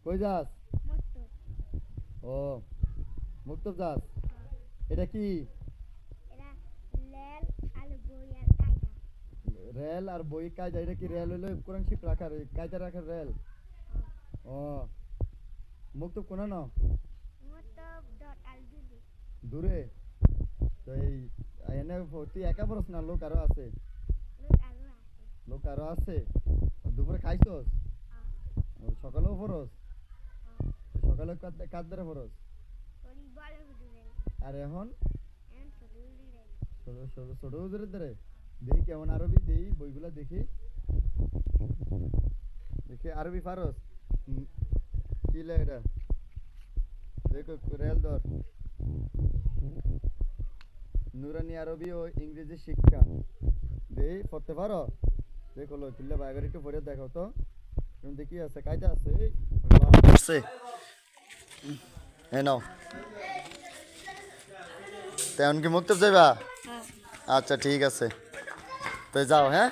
কই যাস? ও মুক্তব যাস। এটা কি? রেল আর বই কায়দা। এটা কি রেল হইলো কোরআন শিফট রাখার কায়দা রাখার রেল? ও মুক্তব কোনা ন দূরে। তো এই এনে তুই একা পড়স না লোক আরো আছে? লোক আরো আছে। দুপুরে খাইছস? সকালেও পড়স? সকালে কাদ ধরে পড়স? আর এখন ছোট হুজুরের ধরে দেখি কেমন আরবি দেই বইগুলা দেখি দেখি আরবি পারস? কি লে এটা দেখো রেল ধর নুরানি আরবি ও ইংরেজি শিক্ষা দেই পড়তে পারো? দেখো লো তুললে বাইরে একটু পড়ে দেখো তো তুমি দেখি আছে কায়দা আছে আছে নাও তেমন কি মুক্তব যাইবা? আচ্ছা ঠিক আছে তো যাও হ্যাঁ